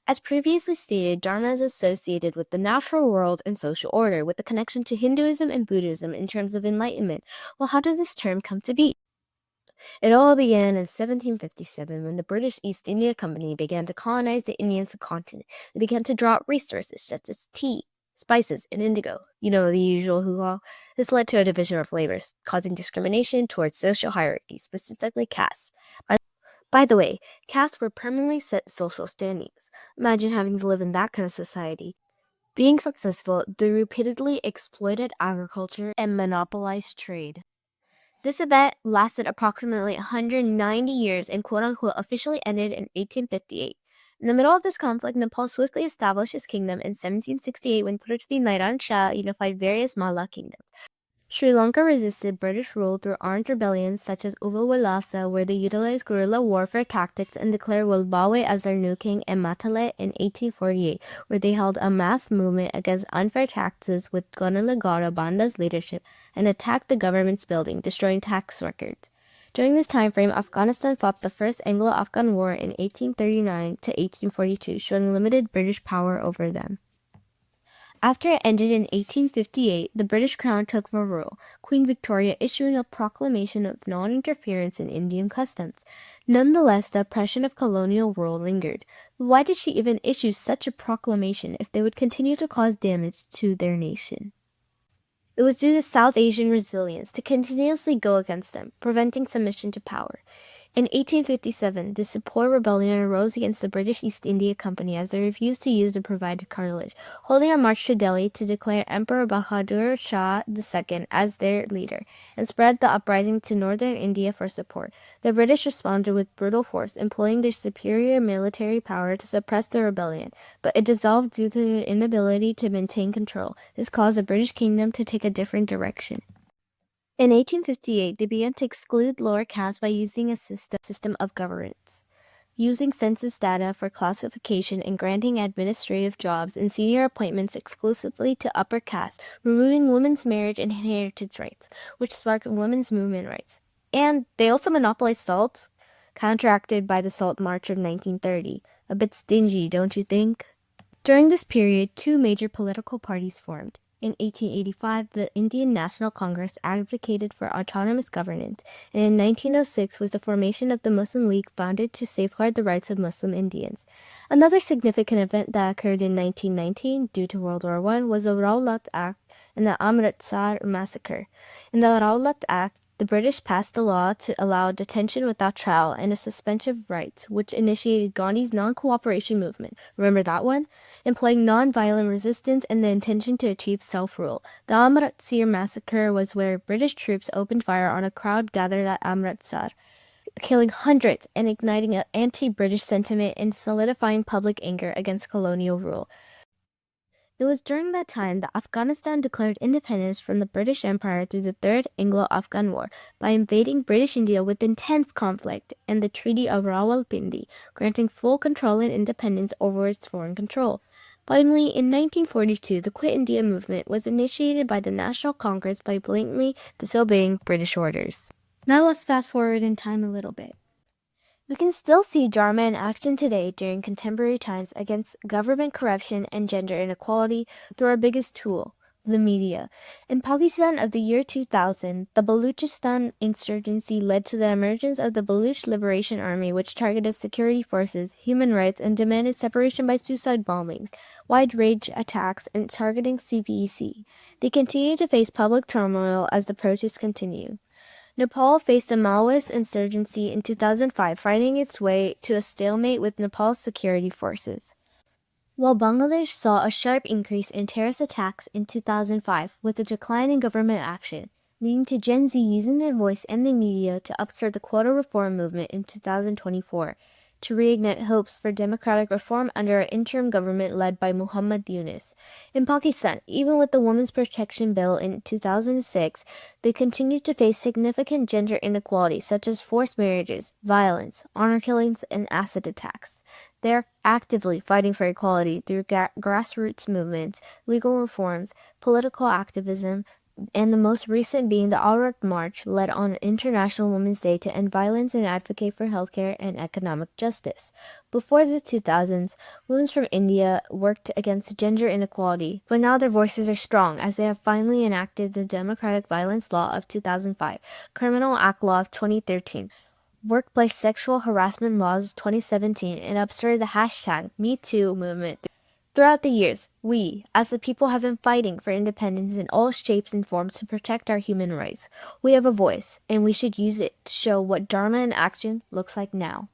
As previously stated, Dharma is associated with the natural world and social order, with a connection to Hinduism and Buddhism in terms of enlightenment. Well, how did this term come to be? It all began in 1757 when the British East India Company began to colonize the Indian subcontinent. They began to draw out resources such as tea, spices, and indigo. You know, the usual hoo-ha. This led to a division of labor, causing discrimination towards social hierarchies, specifically castes. By the way, castes were permanently set social standings. Imagine having to live in that kind of society. Being successful, they repeatedly exploited agriculture and monopolized trade. This event lasted approximately 190 years and quote-unquote officially ended in 1858. In the middle of this conflict, Nepal swiftly established his kingdom in 1768 when Prithvi Narayan Shah unified various Malla kingdoms. Sri Lanka resisted British rule through armed rebellions such as Uvawalasa, where they utilized guerrilla warfare tactics and declared Walbawe as their new king, and Matale in 1848, where they held a mass movement against unfair taxes with Gonalagara Banda's leadership and attacked the government's building, destroying tax records. During this time frame, Afghanistan fought the First Anglo-Afghan War in 1839 to 1842, showing limited British power over them. After it ended in 1858, the British Crown took the rule, Queen Victoria issuing a proclamation of non-interference in Indian customs. Nonetheless, the oppression of colonial rule lingered. Why did she even issue such a proclamation if they would continue to cause damage to their nation? It was due to South Asian resilience to continuously go against them, preventing submission to power. In 1857, the Sepoy Rebellion arose against the British East India Company as they refused to use the provided cartilage, holding a march to Delhi to declare Emperor Bahadur Shah II as their leader, and spread the uprising to northern India for support. The British responded with brutal force, employing their superior military power to suppress the rebellion, but it dissolved due to their inability to maintain control. This caused the British kingdom to take a different direction. In 1858, they began to exclude lower castes by using a system of governance, using census data for classification and granting administrative jobs and senior appointments exclusively to upper castes, removing women's marriage and inheritance rights, which sparked women's movement rights. And they also monopolized salt, counteracted by the Salt March of 1930. A bit stingy, don't you think? During this period, two major political parties formed. In 1885, the Indian National Congress advocated for autonomous governance, and in 1906 was the formation of the Muslim League founded to safeguard the rights of Muslim Indians. Another significant event that occurred in 1919 due to World War I was the Rowlatt Act and the Amritsar massacre. In the Rowlatt Act, the British passed a law to allow detention without trial and a suspension of rights, which initiated Gandhi's non-cooperation movement. Remember that one? Employing non-violent resistance and the intention to achieve self-rule. The Amritsar massacre was where British troops opened fire on a crowd gathered at Amritsar, killing hundreds and igniting an anti-British sentiment and solidifying public anger against colonial rule. It was during that time that Afghanistan declared independence from the British Empire through the Third Anglo-Afghan War by invading British India with intense conflict and the Treaty of Rawalpindi, granting full control and independence over its foreign control. Finally, in 1942, the Quit India movement was initiated by the National Congress by blatantly disobeying British orders. Now let's fast forward in time a little bit. We can still see Dharma in action today during contemporary times against government corruption and gender inequality through our biggest tool, the media. In Pakistan of the year 2000, the Baluchistan insurgency led to the emergence of the Baluch Liberation Army, which targeted security forces, human rights, and demanded separation by suicide bombings, wide-range attacks, and targeting CPEC. They continue to face public turmoil as the protests continue. Nepal faced a Maoist insurgency in 2005, fighting its way to a stalemate with Nepal's security forces. While Bangladesh saw a sharp increase in terrorist attacks in 2005 with a decline in government action, leading to Gen Z using their voice and the media to upstart the quota reform movement in 2024 to reignite hopes for democratic reform under an interim government led by Muhammad Yunus. In Pakistan, even with the Women's Protection Bill in 2006, they continue to face significant gender inequality such as forced marriages, violence, honor killings, and acid attacks. They are actively fighting for equality through grassroots movements, legal reforms, political activism, and the most recent being the Aurat March, led on International Women's Day to end violence and advocate for healthcare and economic justice. Before the 2000s, women from India worked against gender inequality, but now their voices are strong as they have finally enacted the Democratic Violence Law of 2005, Criminal Act Law of 2013, Workplace Sexual Harassment Laws 2017, and upstarted the hashtag #MeToo movement. Throughout the years, we, as the people, have been fighting for independence in all shapes and forms to protect our human rights. We have a voice, and we should use it to show what Dharma in action looks like now.